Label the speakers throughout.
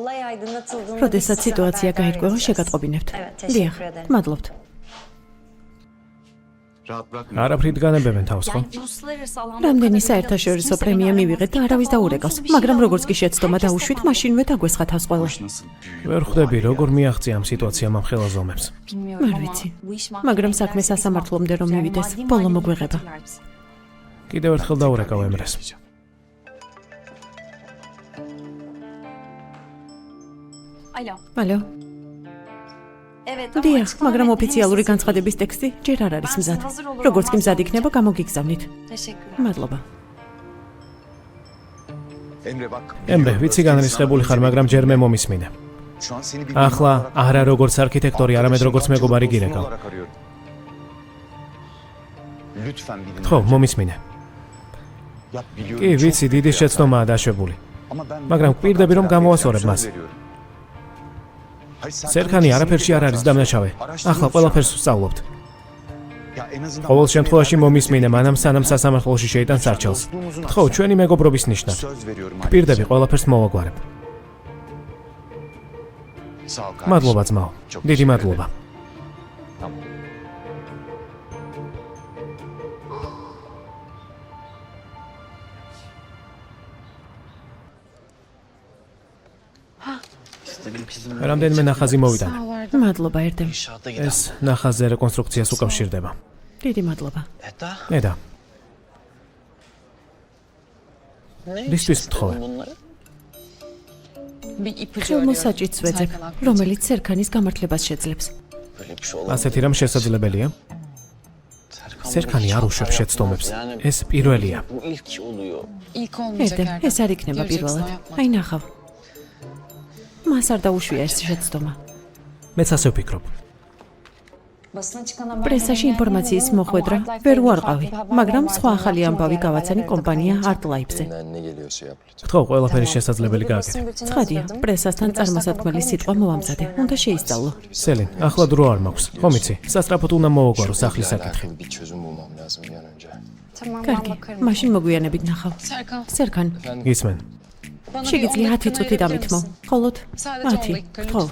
Speaker 1: როდესაც სიტუაცია გაირკვევა, შეგატყობინებთ. დიახ, გმადლობთ.
Speaker 2: არაფრით განებებენ თავს, ხო?
Speaker 1: რამდენი საერთაშორისო პრემია მივიღეთ და არავის დაურეკავს, მაგრამ როგორც კი შეცდომა დაუშვით, მაშინვე დაგვესხა თავს ყველა.
Speaker 2: ვერ ხვდები, როგორ მიაღწია ამ სიტუაციამ ამ ხელა ზომებს.
Speaker 1: არ ვიცი, მაგრამ საქმე სასამართლომდე რომ მივიდეს, ბოლო მოგვეღება.
Speaker 2: კიდევ ერთხელ დაურეკავ ემრეს.
Speaker 1: ალო. დიახ, მაგრამ ოფიციალური განცხადების ტექსტი ჯერ არ არის მზად. როგორც კი მზად იქნება, გამოგიგზავნით. მადლობა.
Speaker 2: ემრე, ვიცი განრისხებული ხარ, მაგრამ ჯერ მე მომისმინე. ახლა არა როგორც არქიტექტორი, არამედ როგორც მეგობარი გირეკავ. ხო, მომისმინე. კი, ვიცი, დიდი შეცდომაა დაშვებული. მაგრამ გვპირდები რომ გამოვასწორებ მას. სერქანი არაფერში არ არის დამნაშავე. ახლა ყველაფერს ვსწავლობთ. ყოველ შემთხვევაში მომისმინე, მანამ სანამ სასამართლოში შეიტანს არჩევს. ხო, ჩვენი მეგობრობის ნიშნად. გვპირდები ყველაფერს მოვაგვარებ. მადლობა ძმაო. დიდი მადლობა. რამდენიმე ნახაზი მოვიტანე.
Speaker 1: მადლობა ერდემ.
Speaker 2: ეს ნახაზზე რეკონსტრუქციას უკავშირდება.
Speaker 1: დიდი მადლობა.
Speaker 2: ნედა. რისთვის მთხოვე?
Speaker 1: ხელმოსაჭიც ვეძებ, რომელიც სერქანის გამართლებას შეძლებს.
Speaker 2: ასეთი რამ შესაძლებელია? სერქანი არ უშვებს შეცდომებს. ეს პირველია.
Speaker 1: ერდემ, ეს არ იქნება პირველად. აი ნახავ. მას არ დაუშვია ეს შეცდომა.
Speaker 2: მეც ასე ვფიქრობ.
Speaker 1: პრესაში ინფორმაციის მოხვედრა ვერ ვარყავი, მაგრამ სხვა ახალი ამბავი გავაცანი კომპანია ArtLife-ზე.
Speaker 2: გთხოვ, ყველაფერი შესაძლებელი გააკეთე.
Speaker 1: ცხადია, პრესასთან წარმოსადგმელი სიტყვა მოვამზადე, უნდა შეისწავლო.
Speaker 2: სელინ, ახლა დრო არ მაქვს. ხო მიცი, სასწრაფოდ უნდა მოვაგვარო სახლის საკითხი.
Speaker 1: კარგი, მაშინ მოგვიანებით ნახავ. სერქან,
Speaker 2: გისმენ.
Speaker 1: შეგიძლია 10 წუთი დამითმო, ხოლოდ 10, გთხოვ.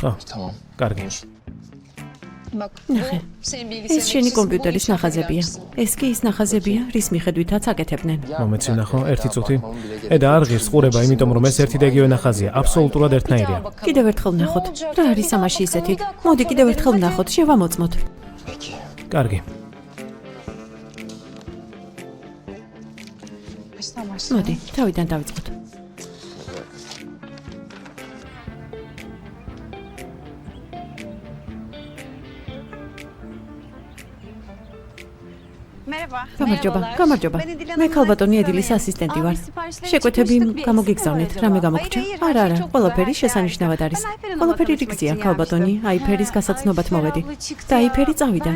Speaker 2: ხო, კარგი.
Speaker 1: ნახე, ეს შენი კომპიუტერის ნახაზებია. ეს კი ის ნახაზებია, რის მიხედვითაც აკეთებდნენ.
Speaker 2: მომეცი ნახო, 1 წუთი. და არ ღირს ყურება, იმიტომ რომ ეს ერთი და იგივე ნახაზია, აბსოლუტურად ერთნაირია.
Speaker 1: კიდევ ერთხელ ვნახოთ, რა არის ამაში ისეთი? მოდი კიდევ ერთხელ ვნახოთ, შევამოწმოთ.
Speaker 2: კარგი.
Speaker 1: მოდი, თავიდან დავიწყოთ. გამარჯობა. მე ქალბატონი ედილის ასისტენტი ვარ. შეკვეთები გამოგიგზავნეთ, რამე გამოგრჩა? არა, ყველაფერი შესანიშნავად არის. ყველაფერი რიგზია, ქალბატონი, აიფერის გასაცნობად მოვედი. და აიფერი წავიდა.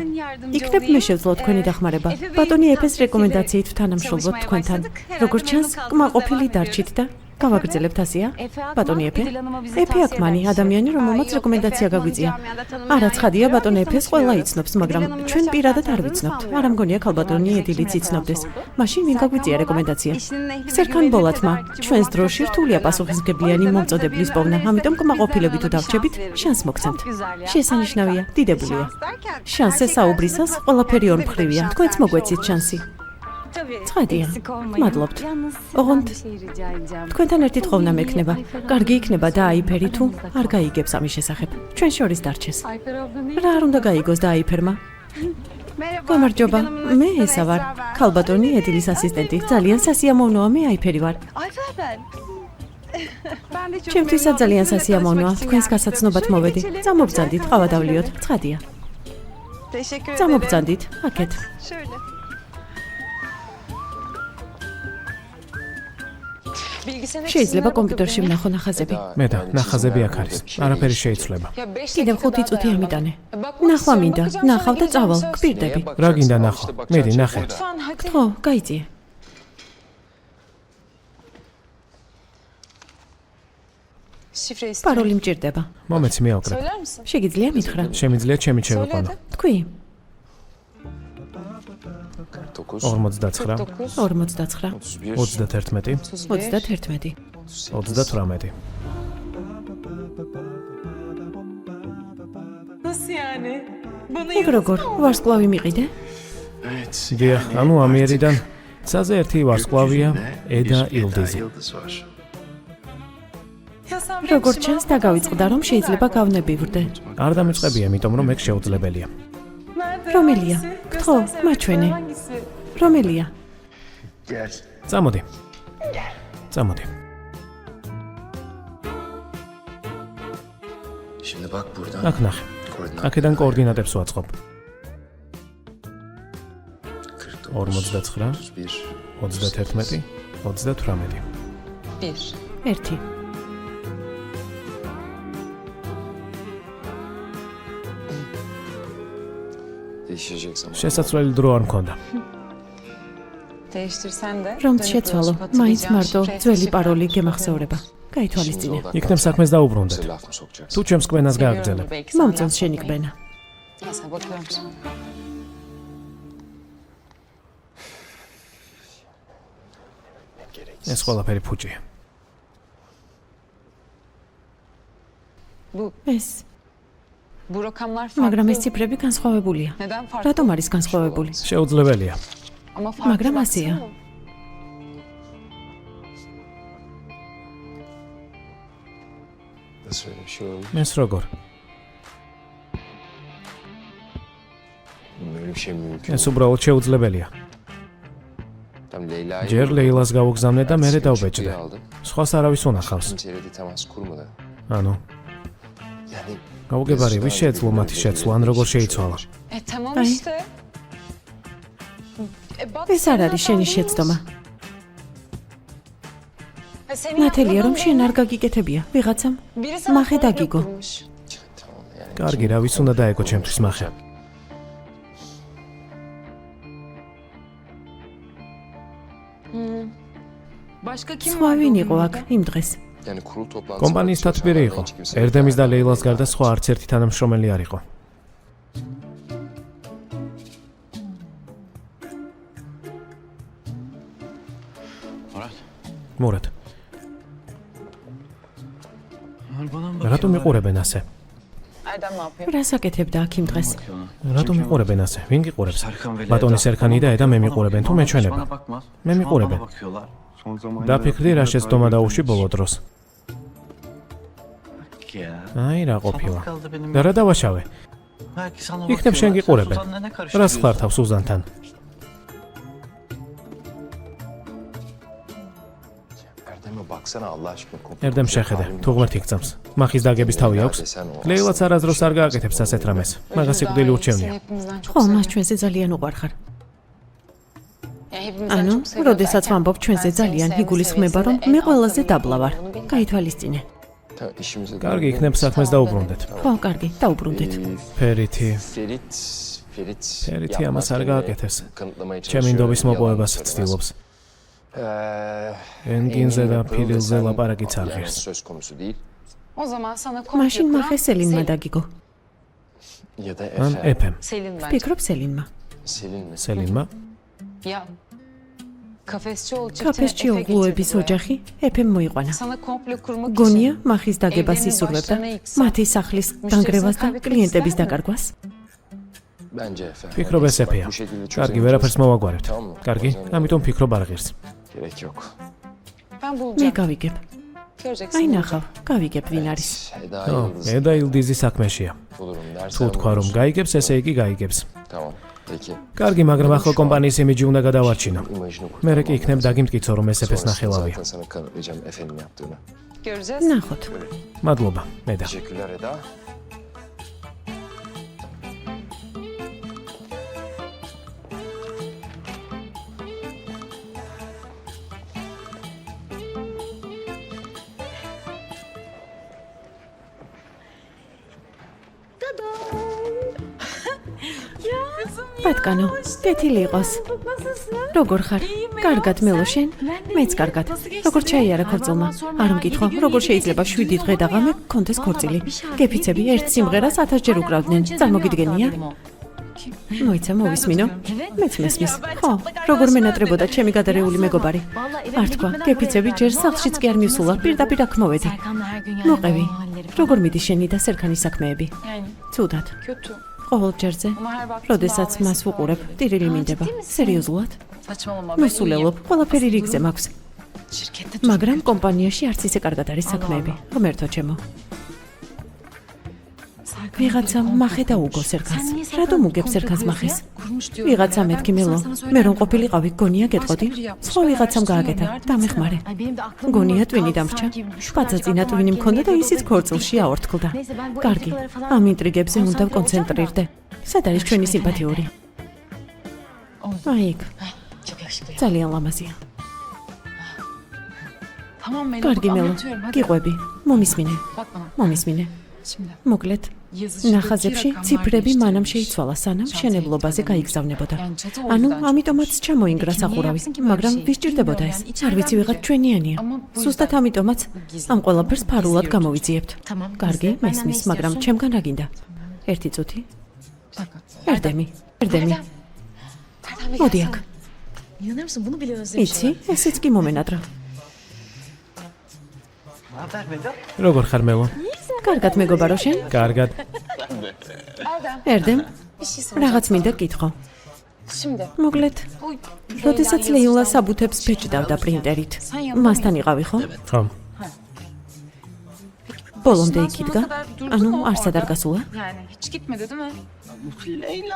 Speaker 1: იქნებ მე შევძლო თქვენი დახმარება. ბატონი ეფეს რეკომენდაციით ვთანამშრომლობთ თქვენთან. როგორც ჩანს, კმაყოფილი დარჩით და გავაგრძელებთ ასეა? ბატონი ეფე? ეფე აკმანი, ადამიანი, რომელმაც რეკომენდაცია გაგვიწია. არა, ცხადია, ბატონი ეფეს ყველა იცნობს, მაგრამ ჩვენ პირადად არ ვიცნობთ. არ ამგონია ქალბატონი ედილიც იცნობდეს. მაშინ ვინ გაგვიწია რეკომენდაცია? სერქან ბოლათმა. ჩვენს დროში რთულია პასუხისმგებლიანი მომწოდებლის პოვნა, ამიტომ კმაყოფილებით თუ დავრჩებით, შანს მოგცემთ. შესანიშნავია, დიდებულია. შანსზე საუბრისას ყველაფერი ორმხრივია. თქვენც მოგვეცით შანსი. ცხადია, მადლობთ. ოღონდ თქვენთან ერთი თხოვნა მექნება. კარგი იქნება და აიფერი თუ არ გაიგებს ამის შესახებ. ჩვენ შორის დარჩეს. რა არ უნდა გაიგოს და აიფერმა? გამარჯობა, მე ესა ვარ. ქალბატონი ედილის ასისტენტი. ძალიან სასიამოვნოა, მე აიფერი ვარ. ჩემთვისაც ძალიან სასიამოვნოა, თქვენს გასაცნობად მოვედი. წამობრძანდით, ყავადავლიოთ. ცხადია. წამობრძანდით, აქეთ. შეიძლება კომპიუტერში ვნახო ნახაზები.
Speaker 2: მე და ნახაზები აქ არის. არაფერი შეიცვლება.
Speaker 1: კიდევ 5 წუთი ამიტანე. ნახვა მინდა, ნახავ და წავალ, გპირდები.
Speaker 2: რა გინდა ნახო? მედი ნახე.
Speaker 1: გთხოვ, გაიწიე. პაროლი მჭირდება.
Speaker 2: მომეცი მეავკრებ.
Speaker 1: შეგიძლია მითხრა?
Speaker 2: შემიძლია ჩემი შევაყანო.
Speaker 1: თქვი.
Speaker 2: 49
Speaker 1: 49
Speaker 2: 31
Speaker 1: 31
Speaker 2: 38.
Speaker 1: ეგ როგორ ვარსკვლავი მიყიდე?
Speaker 2: დიახ, ანუ ამიერიდან ცაზე ერთი ვარსკვლავია ედა ილდიზი.
Speaker 1: როგორც ჩანს დაგავიწყდა რომ შეიძლება გავნებივრდე.
Speaker 2: არ დამიწყებია, იმიტომ რომ ეგ შეუძლებელია.
Speaker 1: რომელია? გთხოვ, მაჩვენე. რომელია?
Speaker 2: წამოდი. წამოდი. აქ ნახე. აქედან კოორდინატებს ვაწყობ. 49, 31, 38.
Speaker 1: 1.
Speaker 2: შესაძლებელი დრო არ მქონდა.
Speaker 1: რომც შეცვალო, მაინც მარტო ძველი პაროლი გემახსოვრება. გაითვალისწინე.
Speaker 2: იქნებ საქმეს დაუბრუნდეთ. თუ ჩემს კბენას გააგრძელებ.
Speaker 1: მომწონს შენი კბენა.
Speaker 2: ეს ყველაფერი ფუჭია.
Speaker 1: ეს. მაგრამ ეს ციფრები განსხვავებულია. რატომ არის განსხვავებული?
Speaker 2: შეუძლებელია.
Speaker 1: მაგრამ ასეა.
Speaker 2: ეს როგორ? ეს უბრალოდ შეუძლებელია. ჯერ ლეილას გავუგზავნე და მერე დავბეჭდე. სხვას არავის უნახავს. ანუ გავუგებარი ვის შეეძლო მათი შეცვლა, ან როგორ შეიცვალა?
Speaker 1: ეს არ არის შენი შეცდომა. ნათელია რომ შენ არ გაგიკეთებია ვიღაცამ მახე დაგიგო.
Speaker 2: კარგი, რა ვის უნდა დაეგო ჩემთვის მახე?
Speaker 1: სხვა ვინ იყო აქ იმ დღეს?
Speaker 2: კომპანიის თათბირი იყო. ერდემის და ლეილას გარდა სხვა არც ერთი თანამშრომელი არ იყო. მურატ. რატომ იყურებენ ასე?
Speaker 1: რას აკეთებდა აქ იმ დღეს?
Speaker 2: რატომ იყურებენ ასე? ვინ გიყურებს? ბატონი სერქანი და ედა მე მიყურებენ თუ მეჩვენება? მე მიყურებენ. დაფიქრდი რა შეცდომა დაუშვი ბოლო დროს. აი რა ყოფილა. და რა დავაშავე? იქნებ შენ გიყურებენ. რას ხართავ სუზანთან? ერდემ შეხედე, თუ ღმერთი გწამს. მახის დაგების თავი აქვს. ლეილაც არასდროს არ გააკეთებს ასეთ რამეს. მაგას სიკვდილი ურჩევნია.
Speaker 1: ხო, მას ჩვენზე ძალიან უყვარხარ. ანუ, როდესაც ვამბობ ჩვენზე ძალიან, იგულისხმება რომ მე ყველაზე დაბლა ვარ. გაითვალისწინე.
Speaker 2: კარგი, იქნებ საქმეს დაუბრუნდეთ.
Speaker 1: ხო, კარგი, დაუბრუნდეთ.
Speaker 2: ფერითი ამას არ გააკეთებს. ჩემი ნდობის მოპოვებას ცდილობს. ენგინზე და ფილილზე ლაპარაკიც არ ღირს.
Speaker 1: მაშინ მახე სელინმა დაგიგო.
Speaker 2: ან ეფემ.
Speaker 1: ვფიქრობ სელინმა.
Speaker 2: სელინმა?
Speaker 1: კაფესში ოღლუების ოჯახი ეფემ მოიყვანა. გონია მახის დაგებას ისურვებდა, მათი სახლის დანგრევას და კლიენტების დაკარგვას.
Speaker 2: ფიქრობ ეს ეფეა. კარგი, ვერაფერს მოვაგვარებთ. კარგი, ამიტომ ფიქრობ არ ღირს.
Speaker 1: მე გავიგებ. აი ნახავ, გავიგებ ვინ არის.
Speaker 2: ედა ილდიზი საქმეშია. თუ თქვა რომ გაიგებს, ესე იგი გაიგებს. კარგი, მაგრამ ახლა კომპანიის იმიჯი უნდა გადავარჩინო. მერე კი იქნებ დაგიმტკიცო რომ ეს ეფეს ნახელავია.
Speaker 1: ნახოთ.
Speaker 2: მადლობა, ედა.
Speaker 1: ბატკანო, კეთილი იყოს. როგორ ხარ? კარგად მელო შენ? მეც კარგად. როგორ ჩაიარა ქორწილმა? არ მკითხო, როგორ შეიძლება 7 დღე და ღამე გქონდეს ქორწილი? გეფიცები ერთ სიმღერას 1000 ჯერ უკრავდნენ. წარმოგიდგენია? მოიცა მოვისმინო. მეც მესმის. ხო, როგორ მენატრებოდა ჩემი გადარეული მეგობარი. არ თქვა, გეფიცები ჯერ სახლშიც კი არ მისულა, პირდაპირ აქ მოვედი. მოყევი. როგორ მიდის შენი და სერქანის საქმეები? ცუდად. ყოველ ჯერზე, როდესაც მას ვუყურებ, ტირილი მინდება. სერიოზულად? მოსულელობ, ყველაფერი რიგზე მაქვს. მაგრამ კომპანიაში არც ისე კარგად არის საქმეები. ღმერთო ჩემო. ვიღაცა მახე დაუგო სერქანს. რატომ უგებს სერქანს მახეს? ვიღაცა მეთქი მელო. მე რომ ყოფილიყავი, გონია გეტყოდი. სხვა ვიღაცამ გააკეთა, დამეხმარე. გონია ტვინი დამრჩა. შპაძა წინა ტვინი მქონდა და ისიც ქორწილში აორთქლდა. კარგი, ამ ინტრიგებზე უნდა ვკონცენტრირდე. სად არის ჩვენი სიმპათიური? აი იქ. ძალიან ლამაზია. კარგი მელო, გიყვები. მომისმინე. მოკლედ, ნახაზებში ციფრები მანამ შეიცვალა, სანამ შენებლობაზე გაიგზავნებოდა. ანუ, ამიტომაც ჩამოინგრა სახურავი, მაგრამ ვის ჭირდებოდა ეს? არ ვიცი, ვიღაც ჩვენიანია. ზუსტად ამიტომაც ამ ყველაფერს ფარულად გამოვიძიებთ. კარგი, მესმის, მაგრამ ჩემგან რა გინდა? ერთი წუთი. ერდემი. მოდი აქ. იცი, ესეც კი მომენატრა.
Speaker 2: როგორ ხარ მელო?
Speaker 1: კარგად მეგობარო შენ?
Speaker 2: კარგად.
Speaker 1: ერდემ, რაღაც მინდა გითხო. მოკლედ, როდესაც ლეილა საბუთებს ბეჭდავდა პრინტერით, მასთან იყავი ხო?
Speaker 2: ხო.
Speaker 1: ბოლომდე იქიდგა? ანუ, არსად არ გასულა?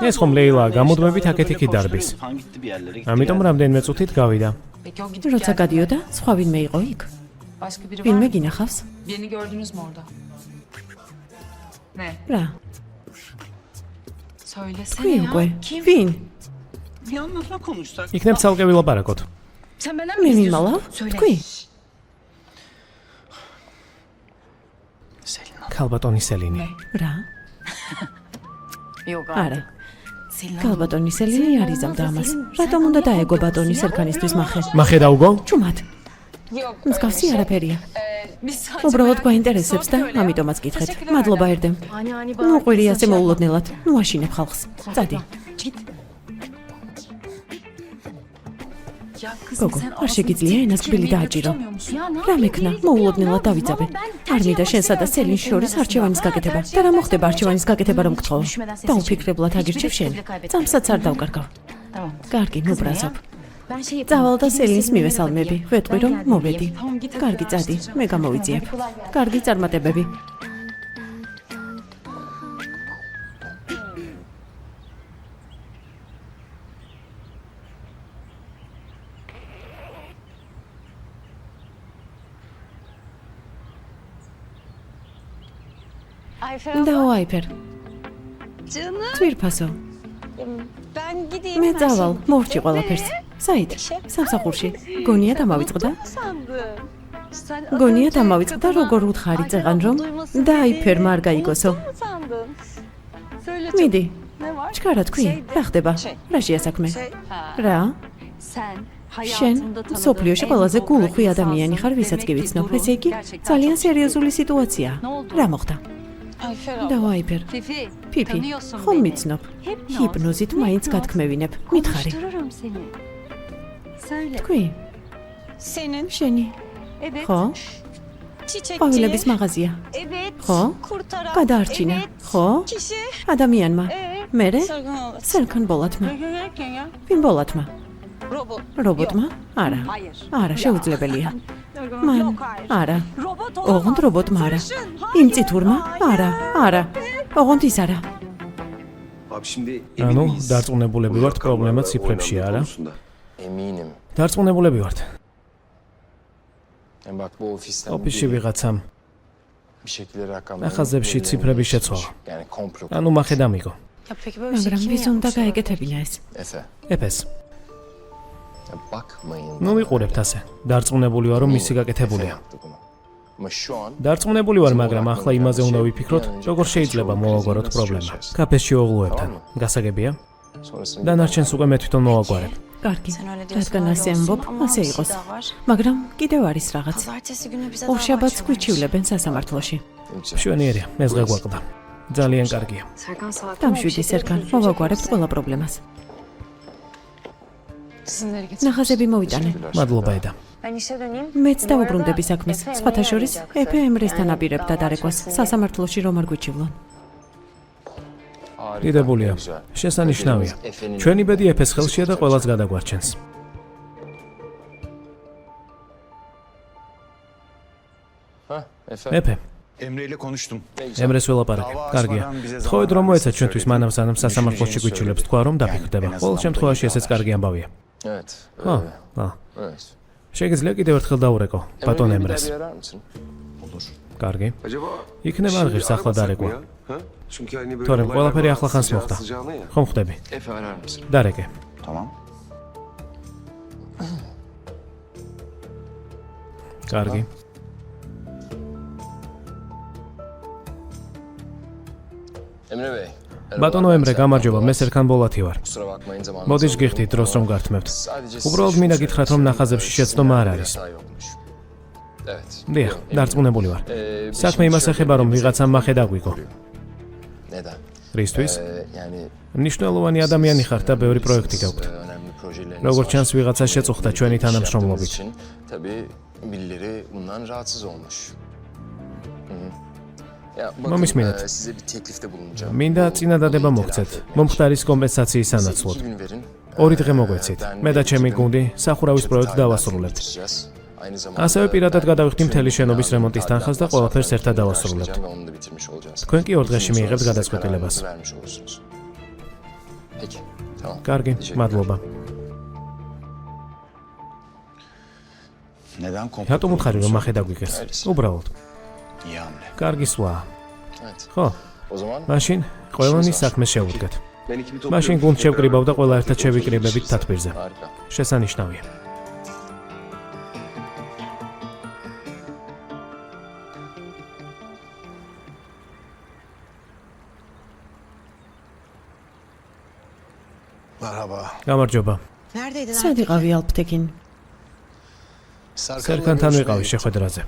Speaker 2: ეს ხომ ლეილა გამუდმებით აქეთ-იქით დარბის. ამიტომ რამდენიმე წუთით გავიდა.
Speaker 1: როცა გადიოდა, სხვა ვინმე იყო იქ? ვინმე გინახავს? რა? თქვი უკვე, ვინ?
Speaker 2: იქნებ ცალკე ვილაპარაკოთ.
Speaker 1: მე მიმალავ? თქვი?
Speaker 2: ქალბატონი სელინი.
Speaker 1: რა? არა. ქალბატონი სელინი არ იზამდა ამას. რატომ უნდა დაეგო ბატონი სერქანისთვის მახე?
Speaker 2: მახე დაუგო?
Speaker 1: ჩუმად. მსგავსი არაფერია. უბრალოდ გვაინტერესებს და ამიტომაც გითხეთ. მადლობა ერდემ. ნუ ყვირი ასე მოულოდნელად. ნუ აშინებ ხალხს. წადი. გოგო, არ შეგიძლია ენას კბილი დააჭირო. რა მექნა, მოულოდნელად დავიძაბე. არ მინდა შენსა და სელინს შორის არჩევანის გაკეთება. და რა მოხდება არჩევანის გაკეთება რომ გთხოვ? დაუფიქრებლად აგირჩევ შენ. წამსაც არ დავკარგავ. კარგი, ნუ ბრაზობ. წავალ და სელინს მივესალმები. ვეტყვი რომ მოვედი. კარგი, წადი, მე გამოვიძიებ. კარგი წარმატებები. დაო აიფერ. თვირფასო. მე წავალ, მოვჭი ყველაფერს. საით, სამსახურში. გონია დამავიწყდა? გონია დამავიწყდა, როგორ უთხარი წეღან რომ დაიფერმა არ გაიგოსო. მიდი. ჩქარა თქვი, რა ხდება? რაშია საქმე? რა? შენ სოფლიოში ყველაზე გულუხვი ადამიანი ხარ, ვისაც კი ვიცნობ. ესე იგი, ძალიან სერიოზული სიტუაციაა. რა მოხდა? დაო აიფერ. ფიფი, ხომ მიცნობ? ჰიპნოზით მაინც გათქმევინებ. მითხარი. თქვი? შენი? ხო? ყვავილების მაღაზია? ხო? გადაარჩინა? ხო? ადამიანმა? მერე? სერქან ბოლათმა? ვინ ბოლათმა? რობოტმა? არა. არა, შეუძლებელია. მან? არა. ოღონდ რობოტმა არა. იმ წითურმა? არა. ოღონდ ის არა.
Speaker 2: ანუ, დარწმუნებულები ვართ პრობლემა ციფრებში, არა? დარწმუნებულები ვართ. ოფისში ვიღაცამ ნახაზებში ციფრების შეცვალა. ანუ მახე დამიგო.
Speaker 1: მაგრამ ვის უნდა გაეკეთებინა ეს?
Speaker 2: ეფეს. ნუ ვიყურებთ ასე. დარწმუნებული ვარ, რომ მისი გაკეთებულია. დარწმუნებული ვარ, მაგრამ ახლა იმაზე უნდა ვიფიქროთ, როგორ შეიძლება მოვაგვაროთ პრობლემა. კაფეში ოღლუებთან. გასაგებია? დანარჩენს უკვე მე თვითონ მოვაგვარებ.
Speaker 1: კარგი, რადგან ასე ამბობ, ასე იყოს. მაგრამ კიდევ არის რაღაც. ორშაბათს გვიჩივლებენ სასამართლოში.
Speaker 2: მშვენიერია, მეზღე გვაყდა. ძალიან კარგია.
Speaker 1: დამშვიდი სერგან, მოვაგვარებთ ყველა პრობლემას. ნახაზები მოვიტანე.
Speaker 2: მადლობა ედა.
Speaker 1: მეც დავუბრუნდები საქმეს. სხვათა შორის, EPM-რესთან აპირებდა დარეკვას სასამართლოში რომ არ გვიჩივლონ.
Speaker 2: დიდებულია. შესანიშნავია. ჩვენი ბედი ეფეს ხელშია და ყველას გადაგვარჩენს. ეფე. ემრეს ველაპარაკე. კარგია. თხოვეთ რომ მოეცა ჩვენთვის მანამ-სანამ სასამართლოში გვიჩივლებს თქვა რომ დაფიქრდება. ყოველ შემთხვევაში ესეც კარგი ამბავია. შეგიძლია კიდევ ერთხელ დაურეკო, ბატონ ემრეს. კარგი. იქნება არ ღირს ახლა დარეკვა. თორემ ყველაფერი ახლა ხანს მოხდა. ხომ ხვდები? დარეკე. კარგი. ბატონო ემრე, გამარჯობა, მე სერგან ბოლათი ვარ. მოდიშ გიხდით დროს რომ გართმევთ. უბრალოდ მინდა გითხრათ რომ ნახაზებში შეცდომა არ არის. დიახ, დარწმუნებული ვარ. საქმე იმას ეხება რომ ვიღაცამ მახე დაგვიგო. რისთვის? მნიშვნელოვანი ადამიანი ხართ და ბევრი პროექტი გაქვთ. როგორც ჩანს ვიღაცა შეწუხდა ჩვენი თანამშრომლობით. მომისმინეთ. მინდა წინადადება მოგცეთ. მომხდარის კომპენსაციის სანაცვლოდ. 2 დღე მოგვეცით. მე და ჩემი გუნდი სახურავის პროექტს დავასრულებთ. ასევე პირადად გადავიხდი მთელი შენობის რემონტის თანხას და ყველაფერს ერთად დავასრულებთ. თქვენ კი 2 დღეში მიიღებთ გადაწყვეტილებას. კარგი, მადლობა. რატომ უთხარი რომ ახე დაგვიგეს? უბრალოდ. კარგი სვლა. ხო. მაშინ ყველანი საქმეს შევუდგეთ. მაშინ გუნდ შევკრიბავ და ყველა ერთად შევიკრიბებით თათბირზე. შესანიშნავია. გამარჯობა.
Speaker 1: სად იყავი ალფტეკინ?
Speaker 2: სერგანთან ვიყავი შეხვედრაზე.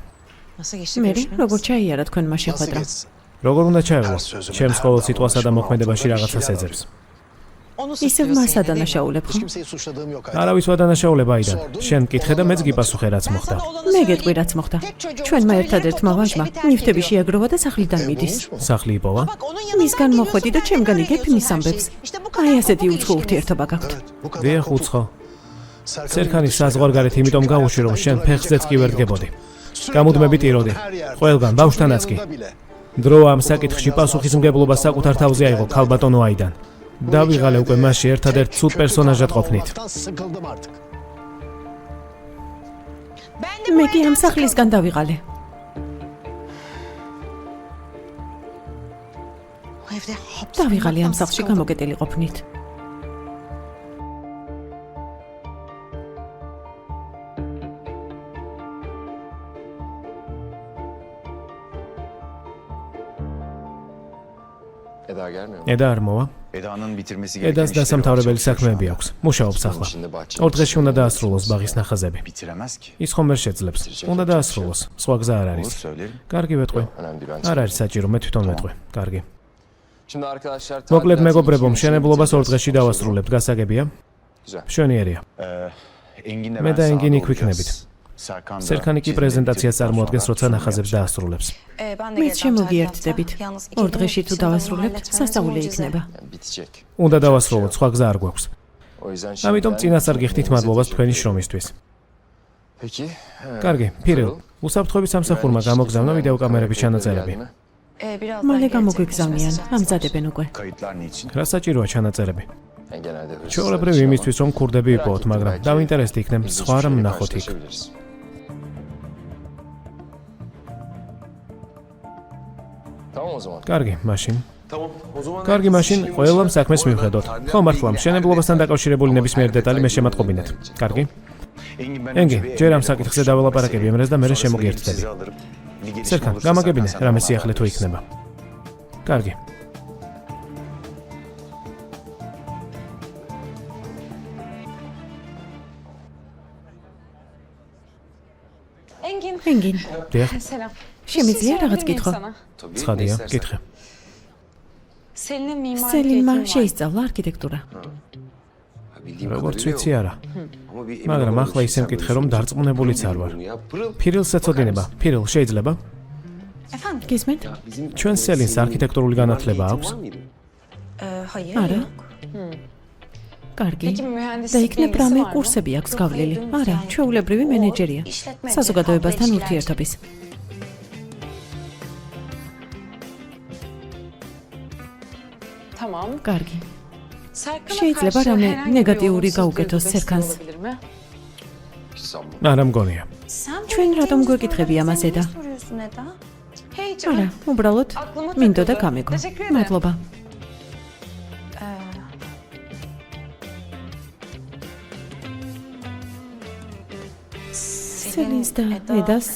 Speaker 1: მე როგორ ჩაიარა თქვენმა შეხვედრა?
Speaker 2: როგორ უნდა ჩაევლო? ჩემს ყოველ სიტყვასა და მოქმედებაში რაღაცას ეძებს.
Speaker 1: ისევ მას ადანაშაულებ ხო?
Speaker 2: არავის ვადანაშაულებ აიდან. შენ მკითხე და მეც გიპასუხე რაც მოხდა.
Speaker 1: მე გეტყვი რაც მოხდა. ჩვენმა ერთადერთმა ვაჟმა ნიფტები შეაგროვა და სახლიდან მიდის.
Speaker 2: სახლი იპოვა?
Speaker 1: მისგან მოხვედი და ჩემგან იგებ მის ამბებს. აი ასეთი უცხო ურთიერთობა გაქვთ.
Speaker 2: დიახ, უცხო. სერგანის საზღვარგარეთ იმიტომ გავუშვი რომ შენ ფეხზეც კი ვერ დგებოდი. გამუდმებით იროდი. ყველგან ბავშვთანაც კი. დრო ამ საკითხში პასუხისმგებლობა საკუთარ თავზე აიღო ქალბატონო აიდან. დავიღალე უკვე მასში ერთადერთ ცუდ პერსონაჟად ყოფნით.
Speaker 1: მე კი ამ სახლისგან დავიღალე. დავიღალე ამ სახლში გამოგეტილი ყოფნით.
Speaker 2: ედა არ მოვა? ედას დასამთავრებელი საქმეები აქვს. მუშაობს ახლა. 2 დღეში უნდა დაასრულოს ბაღის ნახაზები. ის ხომ ვერ შეძლებს. უნდა დაასრულოს. სხვა გზა არ არის. კარგი ვეტყვი. არ არის საჭირო, მე თვითონ ვეტყვი. კარგი. მოკლედ მეგობრებო, მშენებლობას 2 დღეში დავასრულებთ. გასაგებია? მშვენიერია. მე და ენგინი გვიქნებით. სერგანი კი პრეზენტაციას წარმოადგენს, როცა ნახაზებს დაასრულებს.
Speaker 1: მეც შემოგიერთდებით. 2 დღეში თუ დავასრულებთ, სასწაული იქნება.
Speaker 2: უნდა დავასრულოთ, სხვა გზა არ გვაქვს. ამიტომ წინასწარ გიხდით მადლობას თქვენი შრომისთვის. კარგი, ფირილ, უსაფრთხოების სამსახურმა გამოგზავნა ვიდეო კამერების ჩანაწერები.
Speaker 1: მალე გამოგვიგზავნიან, ამზადებენ უკვე.
Speaker 2: რა საჭიროა ჩანაწერები? ჩვეულებრივ იმისთვის რომ ქურდები იპოვოთ, მაგრამ დავინტერესდი იქნებ სხვა რამ ვნახოთ იქ. კარგი, მაშინ. კარგი, მაშინ ყველამ საქმეს მივხედოთ. ხო, მართლა, მშენებლობასთან დაკავშირებული ნებისმიერი დეტალი მე შემატყობინეთ. კარგი? ენგი, ჯერ ამ საკითხზე დაველაპარაკები ემრეს და მერე შემოგიერთდები. სერგან, გამაგებინე, რამე სიახლე თუ იქნება. კარგი.
Speaker 1: ენგინ,
Speaker 2: დიახ,
Speaker 1: შემიძლია რაღაც კითხო?
Speaker 2: ცხადია, კითხე.
Speaker 1: სელინმა შეისწავლა არქიტექტურა.
Speaker 2: როგორც ვიცი არა. მაგრამ ახლა ისე მკითხე რომ დარწმუნებულიც არ ვარ. ფირილს ეწოდინება. ფირილ შეიძლება?
Speaker 1: გისმენთ?
Speaker 2: ჩვენ სელინს არქიტექტურული განათლება აქვს?
Speaker 1: არა. კარგი. და იქნებ რამე კურსები აქვს გავლილი. არა, ჩვეულებრივი მენეჯერია. საზოგადოებასთან ურთიერთობის. კარგი. შეიძლება რამე ნეგატიური გაუკეთოს სერქანს.
Speaker 2: არა მგონია.
Speaker 1: ჩვენ რატომ გვეკითხები ამას ედა? არა, უბრალოდ მინდოდა გამეგო. მადლობა. სელინს და ედას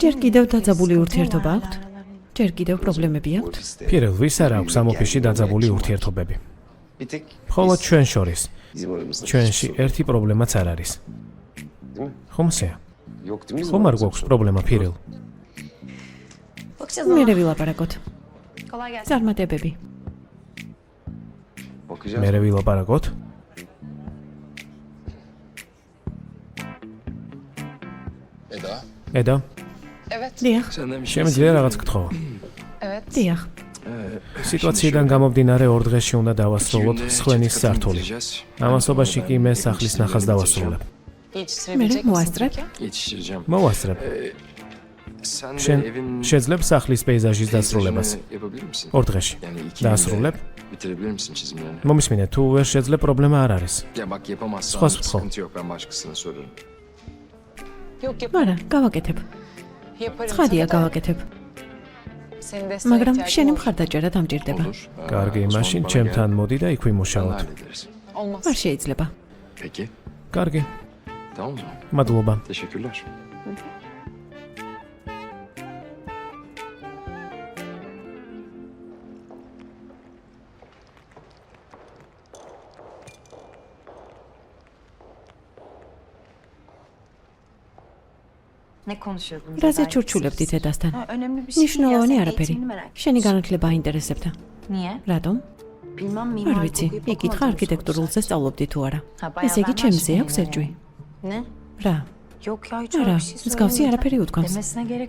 Speaker 1: ჯერ კიდევ დაძაბული ურთიერთობა აქვთ? ჯერ კიდევ პრობლემები აქვთ?
Speaker 2: ფირილ ვის არ აქვს ამ ოფისში დაძაბული ურთიერთობები? მხოლოდ ჩვენ შორის. ჩვენში ერთი პრობლემაც არ არის. ხომსეა? ხომ არ გვაქვს პრობლემა ფირილ?
Speaker 1: მერე ვილაპარაკოთ. წარმატებები.
Speaker 2: მერე ვილაპარაკოთ? ედა?
Speaker 1: დიახ,
Speaker 2: შემიძლია რაღაც გთხოვა?
Speaker 1: დიახ.
Speaker 2: სიტუაციიდან გამომდინარე 2 დღეში უნდა დავასრულოთ სხვენის სართული. ამასობაში კი მე სახლის ნახას დავასრულებ.
Speaker 1: მერე მოასწრებ?
Speaker 2: მოვასწრებ. შენ შეძლებ სახლის პეიზაჟის დასრულებას 2 დღეში. დაასრულებ? მომისმინე, თუ ვერ შეძლებ პრობლემა არ არის. სხვას ვთხოვ.
Speaker 1: არა, გავაკეთებ. ცხადია გავაკეთებ. მაგრამ შენი მხარდაჭერა დამჭირდება.
Speaker 2: კარგი, მაშინ ჩემთან მოდი და იქ ვიმუშაოთ.
Speaker 1: არ შეიძლება.
Speaker 2: კარგი. მადლობა.
Speaker 1: რაზე ჩურჩულებდით ედასთან? ნიშნულოვანი არაფერი. შენი განათლება აინტერესებდა. რატომ? არ ვიცი, იკითხა არქიტექტურულზე სწავლობდი თუ არა. ესე იგი ჩემზე აქვს ეჭვი. რა? არა, მსგავსი არაფერი უთქვამს.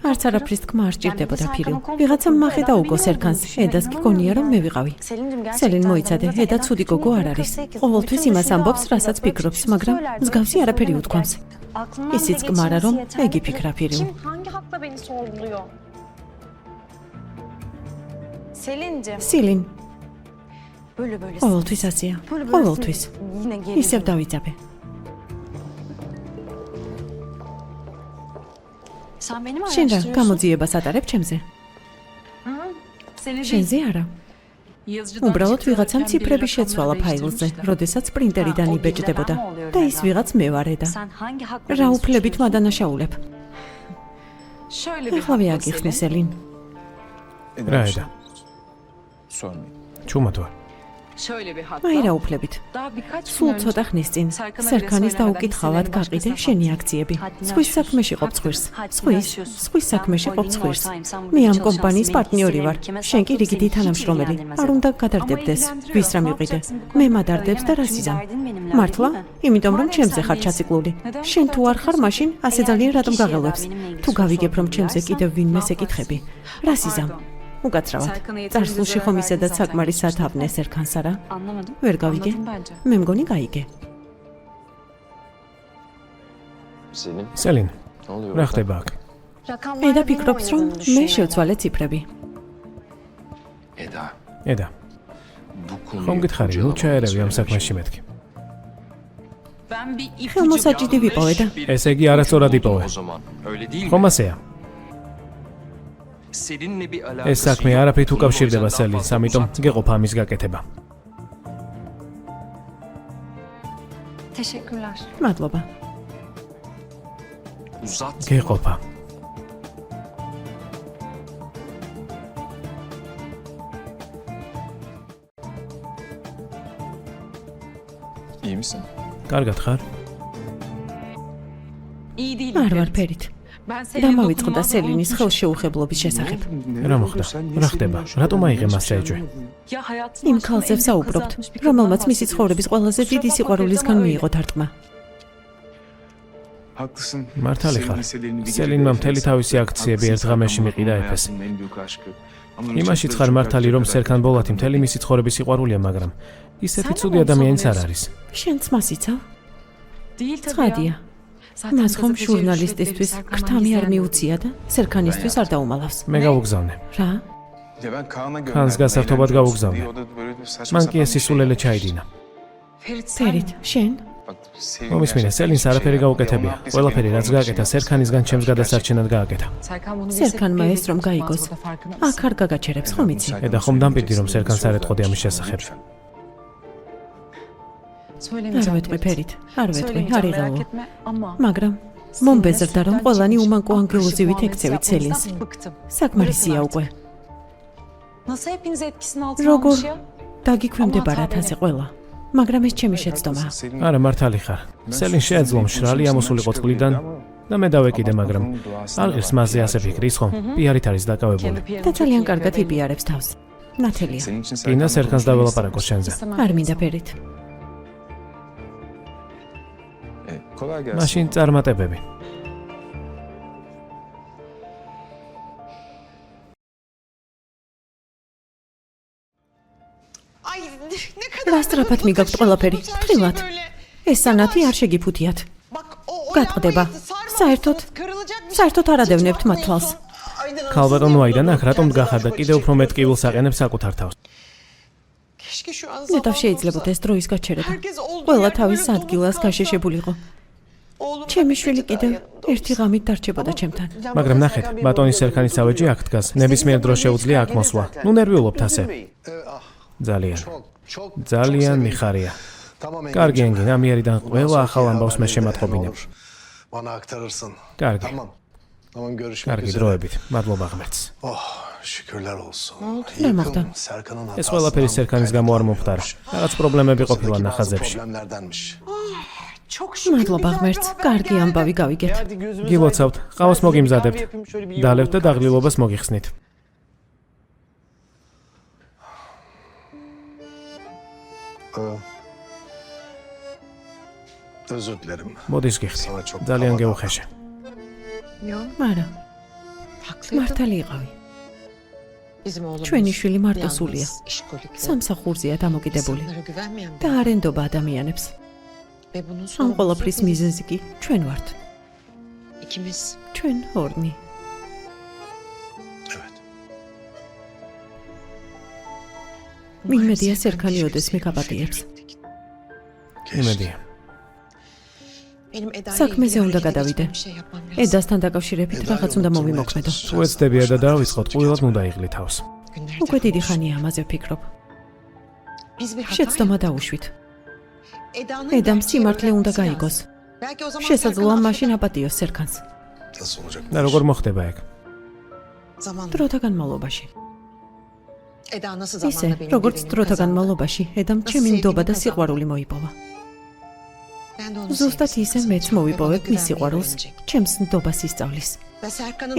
Speaker 1: არც არაფრის თქმა არ სჭირდებოდა ფირილ. ვიღაცამ მახე დაუგო სერქანს, ედას კი გონია რომ მე ვიყავი. სელინ მოიცადე, ედა ცუდი გოგო არ არის. ყოველთვის იმას ამბობს, რასაც ფიქრობს, მაგრამ მსგავსი არაფერი უთქვამს. ისიც კმარა რომ ეგი ფიქრა ფირილ. სელინ. ყოველთვის ასეა. ყოველთვის. ისევ დავიძაბე. შენ რა, გამოძიებას ატარებ ჩემზე? შენზე არა. უბრალოდ ვიღაცამ ციფრები შეცვალა ფაილზე, როდესაც პრინტერიდან იბეჭდებოდა და ის ვიღაც მე ვარ ედა. რა უფლებით მადანაშაულებ? ახლავე აგიხსნე სელინ.
Speaker 2: რა ედა? ჩუმად ვარ.
Speaker 1: აი რა უფლებით. სულ ცოტა ხნის წინ სერქანის დაუკითხავად გაყიდე შენი აქციები. სხვის საქმეში ყოფ ცხვირს. სხვის საქმეში ყოფ ცხვირს. მე ამ კომპანიის პარტნიორი ვარ. შენ კი რიგითი თანამშრომელი. არ უნდა გადარდებდეს. ვის რა მივყიდე? მე მადარდებს და რასიზამ. მართლა? იმიტომ რომ ჩემზე ხარ ჩაციკლული. შენ თუ არ ხარ, მაშინ ასე ძალიან რატომ გაღელვებს? თუ გავიგებ რომ ჩემზე კიდევ ვინმეს ეკითხები. რასიზამ. უკაცრავად. წარსულში ხომ ისედაც საკმარისად აბნე სერქანს არა? ვერ გავიგე? მე მგონი გაიგე.
Speaker 2: სელინ, რა ხდება აქ?
Speaker 1: ედა ფიქრობს რომ მე შევცვალე ციფრები.
Speaker 2: ედა. ხომ გითხარი, ნუ ჩაერევი ამ საქმეში მეთქი.
Speaker 1: ხელმოსაჭიდი ვიპოვე და
Speaker 2: ესე იგი არასწორად იპოვე. ხომ ასეა? ეს საქმე არაფრით უკავშირდება სელინს, ამიტომ გეყოფა ამის გაკეთება.
Speaker 1: მადლობა.
Speaker 2: გეყოფა. კარგად ხარ?
Speaker 1: არ ვარ ფერით. დამავიწყდა სელინის ხელშეუხებლობის შესახებ.
Speaker 2: რა მოხდა? რა ხდება? რატომ აიღე მას ეჯვე?
Speaker 1: იმ ქალზე ვსაუბრობთ, რომელმაც მისი ცხოვრების ყველაზე დიდი სიყვარულისგან მიიღო დარტყმა.
Speaker 2: მართალი ხარ. სელინმა მთელი თავისი აქციები ერთ ღამეში მიყიდა ეფეს. იმაშიც ხარ მართალი, რომ სერქან ბოლათი მთელი მისი ცხოვრების სიყვარულია, მაგრამ ისეთი ცუდი ადამიანიც არ არის.
Speaker 1: შენც მას იცავ? ცხადია. მას ხომ ჟურნალისტისთვის ქრთამი არ მიუწია და სერქანისთვის არ დაუმალავს.
Speaker 2: მე გავუგზავნე.
Speaker 1: რა?
Speaker 2: ხანს გასართობად გავუგზავნე. მან კი ეს სისულელე ჩაიდინა.
Speaker 1: ფერით, შენ?
Speaker 2: მომისმინე, სელინს არაფერი გაუკეთებია. ყველაფერი რაც გააკეთა სერქანისგან ჩემს გადასარჩენად გააკეთა.
Speaker 1: სერქანმა ეს რომ გაიგოს, აქ არ გაგაჩერებს, ხომ იცი?
Speaker 2: ედა ხომ დამპირდი რომ სერქანს არ ეტყოდი ამის შესახებ.
Speaker 1: არ ვეტყვი ფერით, არ ვეტყვი, არ იღალო. მაგრამ მომბეზრდა რომ ყველანი უმანკო ანგელოზივით ექცევით სელინს. საკმარისია უკვე. როგორ დაგიქვემდებარათ ასე ყველა? მაგრამ ეს ჩემი შეცდომაა.
Speaker 2: არა, მართალი ხარ. სელინ შეეძლო მშრალი ამოსულიყო წყლიდან და მე დავეკიდე, მაგრამ არ ღირს მასზე ასე ფიქრის ხომ? პიარით არის დაკავებული.
Speaker 1: და ძალიან კარგად იპიარებს თავს. ნათელია.
Speaker 2: კინა სერქანს დაველაპარაკო შენზე.
Speaker 1: არ მინდა ფერით.
Speaker 2: მაშინ წარმატებები.
Speaker 1: რა სწრაფად მიგაქვთ ყველაფერი? ფრთხილად. ეს სანათი არ შეგიფუთიათ. გატყდება. საერთოდ არ ადევნებთ მათ თვალს.
Speaker 2: ქალბატონო აიდან აქ რატომ დგახარ და კიდევ უფრო მეტ კიბილს აყენებს საკუთარ თავს?
Speaker 1: ნეტავ შეიძლებოდა ეს დროის გაჩერება. ყველა თავის ადგილას გაშეშებულიყო. ჩემი შვილი კიდევ ერთი ღამით დარჩებოდა ჩემთან.
Speaker 2: მაგრამ ნახეთ, ბატონის სერქანის ავეჯი აქ დგას. ნებისმიერ დროს შეუძლია აქ მოსვლა. ნუ ნერვიულობთ ასე. ძალიან მიხარია. კარგი ენგინ, ამიერიდან ყველა ახალ ამბავს მე შემატყობინებ. კარგი. კარგი დროებით. მადლობა ღმერთს.
Speaker 1: რა მოხდა?
Speaker 2: ეს ყველაფერი სერქანის გამო არ მომხდარა. რაღაც პრობლემები ყოფილა ნახაზებში.
Speaker 1: მადლობა ღმერთს. კარგი ამბავი გავიგეთ.
Speaker 2: გილოცავთ, ყავს მოგიმზადებთ. დალევთ და დაღლილობას მოგიხსნით. მოდის გიხდი. ძალიან გეუხეშე.
Speaker 1: არა. მართალი იყავი. ჩვენი შვილი მარტოსულია. სამსახურზეა დამოკიდებული და არ ენდობა ადამიანებს. ამ ყველაფრის მიზეზი კი ჩვენ ვართ. ჩვენ ორნი. იმედია სერქანი ოდეს მეკაპატიებს.
Speaker 2: იმედია.
Speaker 1: საქმეზე უნდა გადავიდე. ედასთან დაკავშირებით რაღაც უნდა მომიმოქმედო.
Speaker 2: თუ ეცდები ედა დავიწყოთ, ყვილად უნდა იღლი თავს.
Speaker 1: უკვე დიდი ხანია ამაზე ვფიქრობ. შეცდომა დაუშვით. ედამ სიმართლე უნდა გაიგოს. შესაძლოა მაშინ აპატიოს სერქანს.
Speaker 2: და როგორ მოხდება ეგ?
Speaker 1: დროთა განმავლობაში. ისე, როგორც დროთა განმავლობაში, ედამ ჩემი ნდობა და სიყვარული მოიპოვა. ზუსტად ისე მეც მოვიპოვებ მის სიყვარულს, ჩემს ნდობას ისწავლის.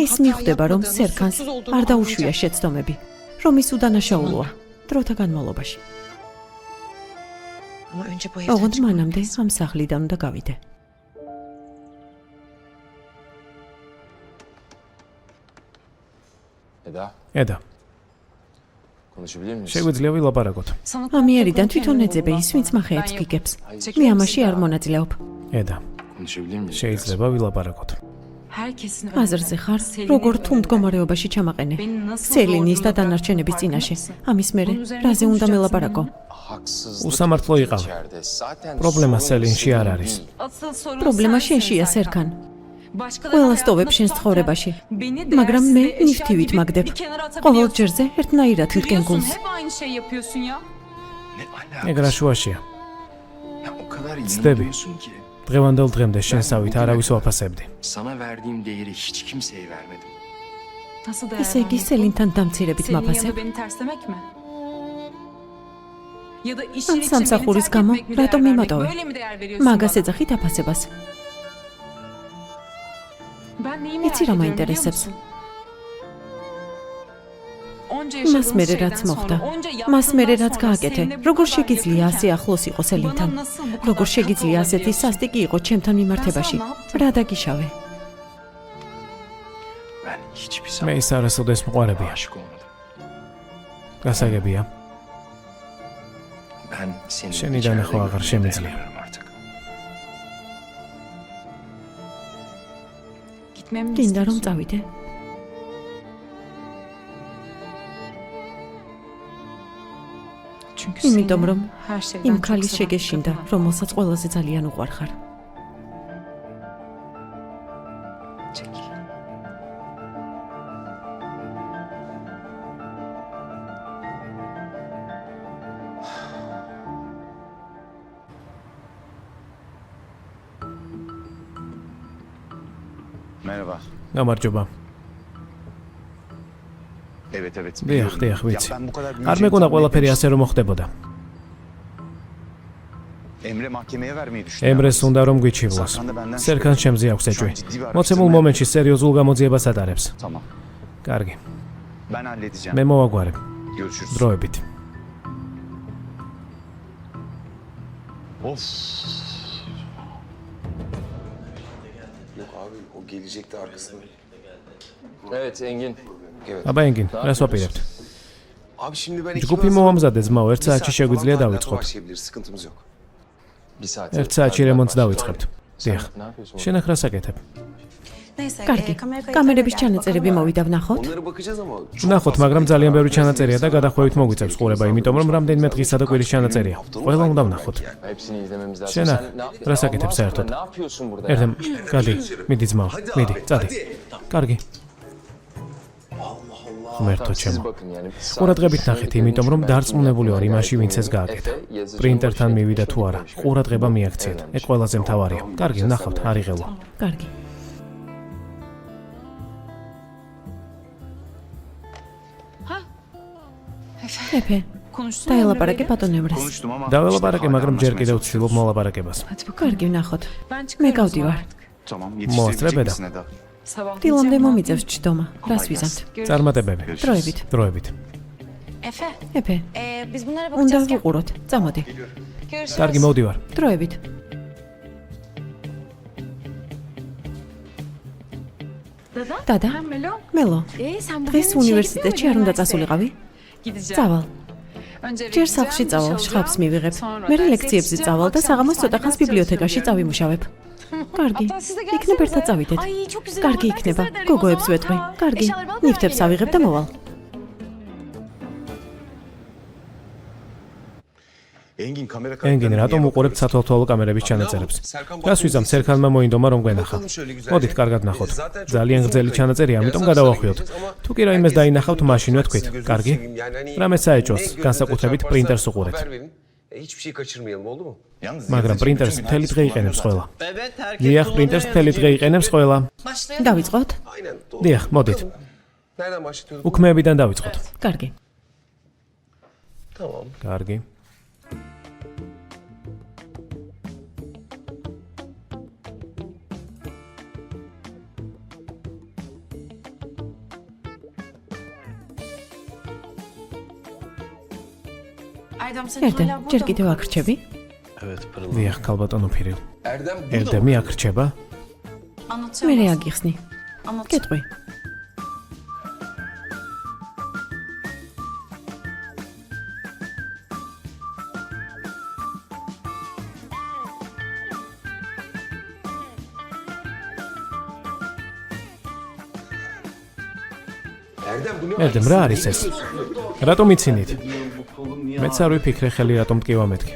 Speaker 1: ის მიხვდება, რომ სერქანს არ დაუშვია შეცდომები, რომ ის უდანაშაულოა დროთა განმავლობაში. ოღონდ მანამდე ამ სახლიდან უნდა გავიდე.
Speaker 2: ედა. შეგვიძლია ვილაპარაკოთ.
Speaker 1: ამიერიდან თვითონ ეძებე ის, ვინც მახეებს გიგებს. მე ამაში არ მონაწილეობ.
Speaker 2: ედა. შეიძლება ვილაპარაკოთ.
Speaker 1: აზრზე ხარ, როგორ თუ მდგომარეობაში ჩამაყენე. სელინის და დანარჩენების წინაშე. ამის მერე, რაზე უნდა მელაპარაკო?
Speaker 2: უსამართლო იყავი. პრობლემა სელინში არ არის.
Speaker 1: პრობლემა შენშია, სერქან. ყველა სტოვებ შენს ცხოვრებაში, მაგრამ მე ნიფთივით მაგდებ. ყოველ ჯერზე ერთნაირად მტკენ გულს.
Speaker 2: ეგ რა შუაშია. ცდები. დღევანდელ დღემდე შენსავით არავის ვაფასებდი.
Speaker 1: ესე იგი სელინთან დამცირებით მაფასებ? ან სამსახურის გამო რატომ მიმატოვე? მაგას ეძახით აფასებას. იცი რა მაინტერესებს? მას მერე რაც მოხდა, მას მერე რაც გააკეთე, როგორ შეგიძლია ასე ახლოს იყოს ელინთან? როგორ შეგიძლია ასეთი სასტიკი იყო ჩემთან მიმართებაში? რა დაგიშავე?
Speaker 2: მე ის არასოდეს მყარებია. გასაგებია. შენიდან ახლა აღარ შემიძლია.
Speaker 1: გინდა რომ წავიდე? იმიტომ რომ იმ ქალის შეგეშინდა, რომელსაც ყველაზე ძალიან უყვარხარ.
Speaker 3: Merhaba.
Speaker 2: გამარჯობა.
Speaker 3: Evet.
Speaker 2: დიახ, ვიცი. არ მეგონა ყველაფერი ასე რომ მოხდებოდა.
Speaker 3: Emre mahkemeye vermeyi düşünüyor.
Speaker 2: ემრეს უნდა რომ გვიჩივლოს. სერქანს შემზე აქვს ეჭვი. მოცემულ მომენტში სერიოზულ გამოძიებას ატარებს.
Speaker 3: Tamam.
Speaker 2: კარგი.
Speaker 3: Ben halledeceğim.
Speaker 2: მე მოვაგვარებ.
Speaker 3: Görüşürüz.
Speaker 2: დროებით.
Speaker 3: Of.
Speaker 4: Yok abi o gelecekti arkasında.
Speaker 5: Evet Engin.
Speaker 4: Evet.
Speaker 2: აბა ენგინ, რას ვაპირებთ?
Speaker 4: Abi şimdi ben
Speaker 2: ჯგუფი მოვამზადე ძმაო, 1 საათში შეგვიძლია დავიწყოთ.
Speaker 4: Başlayabiliriz, sıkıntımız yok.
Speaker 5: Bir saat.
Speaker 2: 1 საათში რემონტს დავიწყებთ. დიახ.
Speaker 5: Ne yapıyorsun?
Speaker 2: შენ ახ რას აკეთებ?
Speaker 1: კარგი, კამერების ჩანაწერები მოვიდა ვნახოთ.
Speaker 4: Onlara bakacağız ama
Speaker 2: ვნახოთ, მაგრამ ძალიან ბევრი ჩანაწერია და გადახვევით მოგვიწევს ყურება, იმიტომ რომ რამდენიმე დღისა და კვირის ჩანაწერია. ყველა უნდა ვნახოთ.
Speaker 5: Hepsini izlememiz lazım.
Speaker 2: შენ
Speaker 5: Sen
Speaker 2: ახ რას აკეთებ საერთოდ?
Speaker 5: Ne yapıyorsun burada?
Speaker 2: ერთემ, გადი, მიდი ძმაო, მიდი, წადი. კარგი. ღმერთო
Speaker 5: Siz
Speaker 2: ჩემო.
Speaker 5: bakın yani.
Speaker 2: ყურადღებით ნახეთ, იმიტომ რომ დარწმუნებული ვარ იმაში, ვინც ეს გააკეთა. პრინტერთან მივიდა თუ არა, ყურადღება მიაქციეთ. ეს ყველაზე მთავარია. კარგი, ვნახავთ, არიღელო.
Speaker 1: კარგი. ეფე, დაელაპარაკე ბატონ ემრეს.
Speaker 3: Konuştum ama.
Speaker 2: დაველაპარაკე, მაგრამ ჯერ კიდევ ვცდილობ მოლაპარაკებას.
Speaker 1: კარგი, ვნახოთ. მე გავდივარ.
Speaker 3: Tamam
Speaker 2: Mostre
Speaker 3: yetiştirebilecek
Speaker 2: beda.
Speaker 3: misin Eda?
Speaker 1: დილამდე მომიწევს ჯდომა. რას ვიზამთ?
Speaker 2: წარმატებები.
Speaker 1: დროებით.
Speaker 2: დროებით.
Speaker 1: ეფე,
Speaker 6: Biz bunlara
Speaker 1: უნდა
Speaker 6: bakacağız.
Speaker 1: ვუყუროთ. წამოდი.
Speaker 6: Görüşürüz.
Speaker 2: კარგი, მოვდივარ.
Speaker 1: დროებით. დადა, მელო, დღეს უნივერსიტეტში არ უნდა წასულიყავი? წავალ. ჯერ სახლში წავალ, შხაპს მივიღებ. მერე ლექციებზე წავალ და საღამოს ცოტა ხანს ბიბლიოთეკაში წავიმუშავებ. კარგი, იქნებ ერთად წავიდეთ.
Speaker 6: Ay çok güzel.
Speaker 1: კარგი იქნება. გოგოებს ვეტყვი. კარგი, ნივთებს ავიღებ და მოვალ.
Speaker 3: Engin kamera
Speaker 2: ენგინ, რატომ უყურებთ სათვალთვალო კამერების ჩანაწერებს? გასვიზამ სერქანმა მოინდომა რომ გვენახა. მოდით, კარგად ნახოთ. ძალიან გრძელი ჩანაწერია, ამიტომ გადავახვიოთ. თუ კი რაიმეს დაინახავთ, მაშინ ვეთქვით. კარგი? რამე საეჭვოს, განსაკუთრებით პრინტერს უყურეთ.
Speaker 4: Hiçbir şey kaçırmayalım oldu mu?
Speaker 3: Yalnız
Speaker 2: მაგრამ პრინტერს მთელი დღე იყენებს ყველა. დიახ, პრინტერს მთელი დღე იყენებს ყველა.
Speaker 1: დავიწყოთ?
Speaker 4: Aynen. Doğru.
Speaker 2: დიახ, მოდით.
Speaker 4: Nereden başlatıyorduk?
Speaker 2: უქმეებიდან დავიწყოთ.
Speaker 1: კარგი.
Speaker 4: Tamam.
Speaker 2: კარგი.
Speaker 1: ერდე, ჯერ კიდევ აქრჩები?
Speaker 2: დიახ, ქალბატონო ფირილ.
Speaker 4: Erdem burada mı?
Speaker 2: ერდემი აქრჩება?
Speaker 1: მერე აგიხსნი. კეტყვი.
Speaker 4: Erdem bu ne?
Speaker 2: ერდემ, რა არის ეს? რატომ იცინით? მეც არ ვიფიქრე ხელი რატომ ტკივა მეთქი.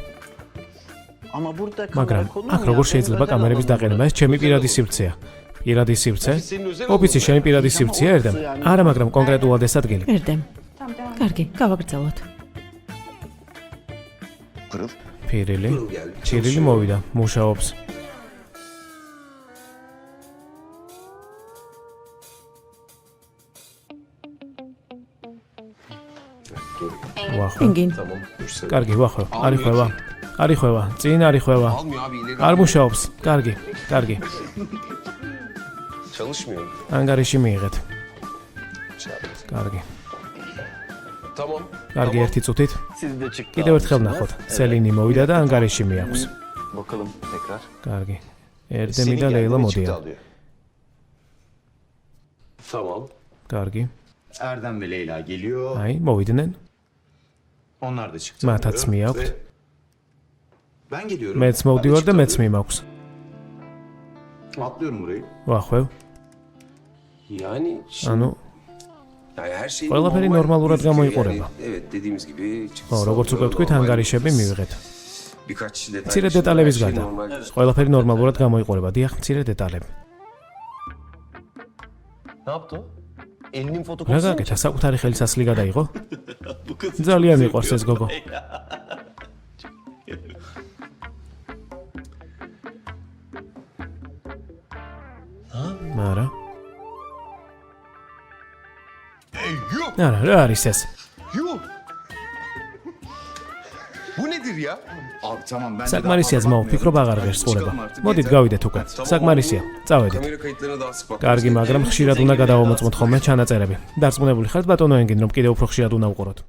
Speaker 7: Ama burada
Speaker 2: მაგრამ აქ როგორ შეიძლება კამერების დაყენება? ეს ჩემი პირადი სივრცეა. პირადი სივრცე? ოფიცი შენი პირადი სივრცეა, ერდემ? არა, მაგრამ კონკრეტულად ეს ადგილი.
Speaker 1: ერდემ. კარგი, გავაგრძელოთ.
Speaker 3: Pırıl.
Speaker 2: ფირილი? ფირილი მოვიდა, მუშაობს. ვახო.
Speaker 1: ენგინ,
Speaker 2: კარგი, ვახო. არიხვევა. არიხვევა. წინ არიხვევა.
Speaker 4: Almıyor abi ileri.
Speaker 2: არ მუშაობს. კარგი, კარგი.
Speaker 4: Çalışmıyor.
Speaker 2: ანგარიში მიიღეთ.
Speaker 4: Çağırdı.
Speaker 2: კარგი.
Speaker 4: Tamam.
Speaker 2: კარგი, ერთი წუთით.
Speaker 7: siz de çıktı.
Speaker 2: კიდევ ერთხელ ნახოთ. სელინი მოვიდა და ანგარიში მიაქვს.
Speaker 3: Bakalım tekrar.
Speaker 2: კარგი. ერდემი და ლეილა
Speaker 3: ve çıktı
Speaker 2: მოდიან.
Speaker 3: alıyor.
Speaker 4: Tamam.
Speaker 2: კარგი.
Speaker 3: Erdem ve Leyla geliyor.
Speaker 2: აი, მოვიდნენ.
Speaker 3: Onlar da çıktı.
Speaker 2: მათაც მიაქვთ.
Speaker 3: Ve ben geliyorum.
Speaker 2: მეც
Speaker 3: Ben de
Speaker 2: მოვდივარ და
Speaker 3: çıktı
Speaker 2: მეც
Speaker 3: alıyorum.
Speaker 2: მიმაქვს.
Speaker 3: Atlıyorum burayı.
Speaker 2: ვახვევ.
Speaker 4: Yani şimdi,
Speaker 2: ანუ,
Speaker 4: yani her şey
Speaker 2: ყველაფერი
Speaker 4: normal
Speaker 2: ნორმალურად
Speaker 4: gözüküyor.
Speaker 2: გამოიყურება.
Speaker 4: Yani, evet dediğimiz gibi çıktı.
Speaker 2: ხო, როგორც უკვე
Speaker 4: sağlıyor,
Speaker 2: თქვით,
Speaker 4: normal.
Speaker 2: ანგარიშები მივიღეთ.
Speaker 4: Birkaç detay.
Speaker 2: მცირე
Speaker 4: dışında
Speaker 2: დეტალების
Speaker 4: her şey
Speaker 2: გარდა.
Speaker 4: normal.
Speaker 2: ყველაფერი ნორმალურად გამოიყურება. დიახ, მცირე დეტალები.
Speaker 3: Ne yaptı o? Elinin
Speaker 2: რა
Speaker 3: fotokopisini
Speaker 2: გაკეთა, საკუთარი ხელისასლი გადაიღო? ძალიან მიყვარს ეს გოგო. არა. არა, რა არის ეს?
Speaker 3: Yuh! Bu nedir ya? Abi tamam ben
Speaker 2: საკმარისია ძმაო, ფიქრობ აღარ ღერს ყურება. მოდით გავიდეთ უკვე. საკმარისია. წავედით.
Speaker 4: Kamera kayıtlarına daha sık bakmamız
Speaker 2: კარგი, მაგრამ ხშირად უნდა გადავამოწმოთ ხოლმე ჩანაწერები. დარწმუნებული ხართ ბატონო ენგინ, რომ კიდევ უფრო ხშირად უნდა ვყუროთ?